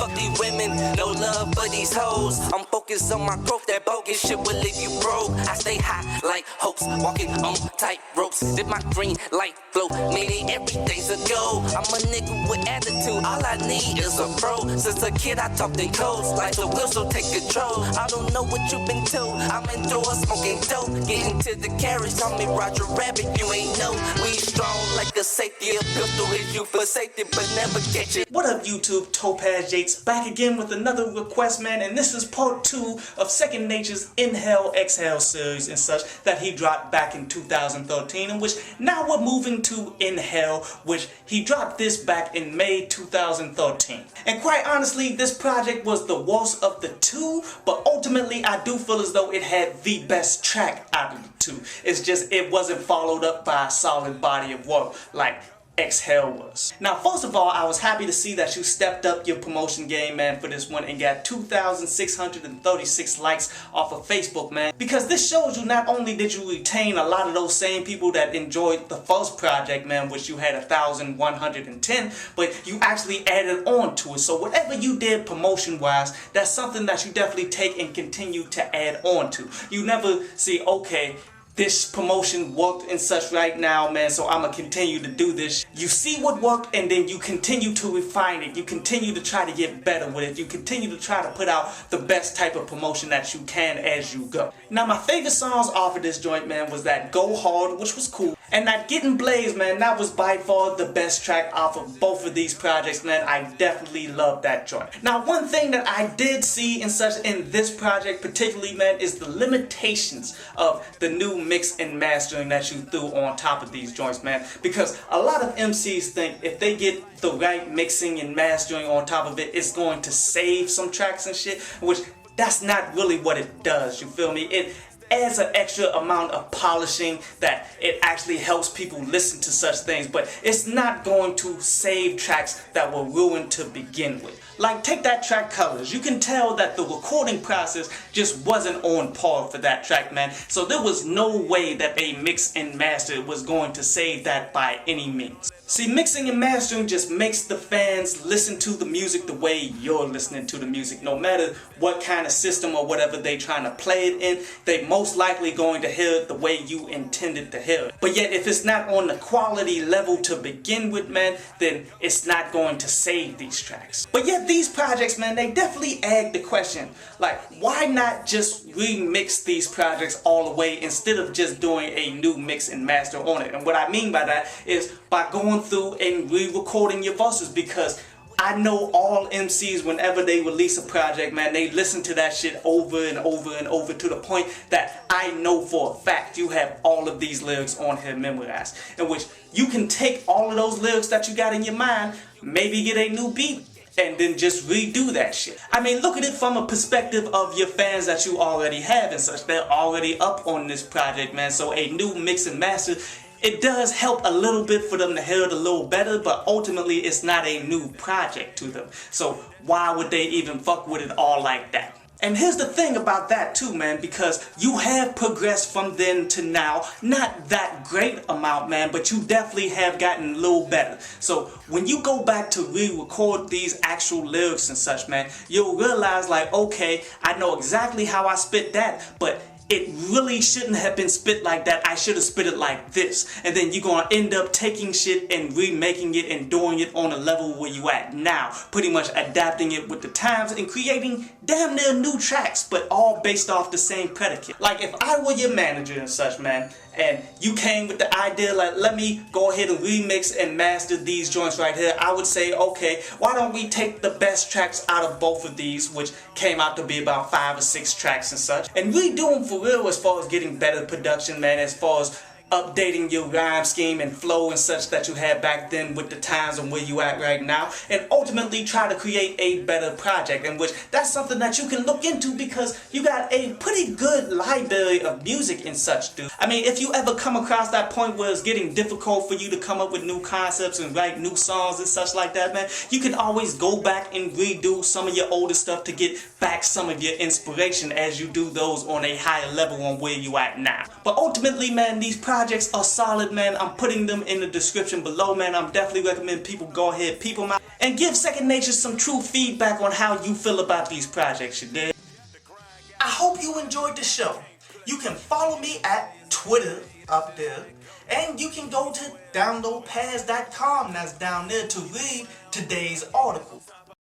Fuck these women, no love for these hoes. I'm focused on my growth, that bogus shit will leave you broke. I stay high like hopes, walking on tight ropes. Did my green light flow, meaning everything's a go. I'm a nigga with attitude, all I need is a bro. Since a kid I talked in codes, like the wheel, so take control. I don't know what you've been told, I'm indoors smoking dope. Getting to the carriage, call me Roger Rabbit, you ain't know. We strong like a safety, a pistol hit you for safety, but never get you. What up YouTube, Topaz Yates back again with another request, man, and this is part 2 of Second Nature's Inhale Exhale series and such that he dropped back in 2013, in which now we're moving to Inhale, which he dropped this back in May 2013. And quite honestly, this project was the worst of the two, but ultimately I do feel as though it had the best track out of the two. It's just it wasn't followed up by a solid body of work like Exhale was. Now, first of all, I was happy to see that you stepped up your promotion game, man, for this one and got 2,636 likes off of Facebook, man. Because this shows you not only did you retain a lot of those same people that enjoyed the first project, man, which you had 1,110, but you actually added on to it. So whatever you did promotion-wise, that's something that you definitely take and continue to add on to. You never see, okay, this promotion worked and such right now, man, so I'm gonna continue to do this. You see what worked and then you continue to refine it. You continue to try to get better with it. You continue to try to put out the best type of promotion that you can as you go. Now, my favorite songs off of this joint, man, was that Go Hard, which was cool. And that Getting Blazed, man, that was by far the best track off of both of these projects, man. I definitely love that joint. Now, one thing that I did see and such in this project particularly, man, is the limitations of the new mix and mastering that you threw on top of these joints, man. Because a lot of MCs think if they get the right mixing and mastering on top of it, it's going to save some tracks and shit, which that's not really what it does, you feel me? It adds an extra amount of polishing that it actually helps people listen to such things, but it's not going to save tracks that were ruined to begin with. Like, take that track Colors. You can tell that the recording process just wasn't on par for that track, man. So there was no way that a mix and master was going to save that by any means. See, mixing and mastering just makes the fans listen to the music the way you're listening to the music. No matter what kind of system or whatever they trying to play it in, they most likely going to hear it the way you intended to hear it. But yet, if it's not on the quality level to begin with, man, then it's not going to save these tracks. But yet, these projects, man, they definitely add the question, like, why not just remix these projects all the way instead of just doing a new mix and master on it? And what I mean by that is by going through and re-recording your verses, because I know all MCs, whenever they release a project, man, they listen to that shit over and over and over to the point that I know for a fact you have all of these lyrics on here memorized, in which you can take all of those lyrics that you got in your mind, maybe get a new beat, and then just redo that shit. I mean, look at it from a perspective of your fans that you already have and such. They're already up on this project, man, so a new mix and master, it does help a little bit for them to hear it a little better, but ultimately it's not a new project to them. So why would they even fuck with it all like that? And here's the thing about that too, man, because you have progressed from then to now. Not that great amount, man, but you definitely have gotten a little better. So when you go back to re-record these actual lyrics and such, man, you'll realize, like, okay, I know exactly how I spit that, but it really shouldn't have been spit like that. I should have spit it like this. And then you're gonna end up taking shit and remaking it and doing it on a level where you at now. Pretty much adapting it with the times and creating damn near new tracks, but all based off the same predicate. Like, if I were your manager and such, man, and you came with the idea like, let me go ahead and remix and master these joints right here, I would say, okay, why don't we take the best tracks out of both of these, which came out to be about 5 or 6 tracks and such, and redo them for real as far as getting better production, man, as far as updating your rhyme scheme and flow and such that you had back then with the times and where you at right now, and ultimately try to create a better project, in which that's something that you can look into because you got a pretty good library of music and such, dude. I mean, if you ever come across that point where it's getting difficult for you to come up with new concepts and write new songs and such like that, man, you can always go back and redo some of your older stuff to get back some of your inspiration as you do those on a higher level on where you at now. But ultimately, man, these projects are solid, man. I'm putting them in the description below, man. I'm definitely recommend people go ahead, peep them out, and give Second Nature some true feedback on how you feel about these projects, you dig? I hope you enjoyed the show. You can follow me at Twitter up there, and you can go to downloadpads.com, that's down there, to read today's article.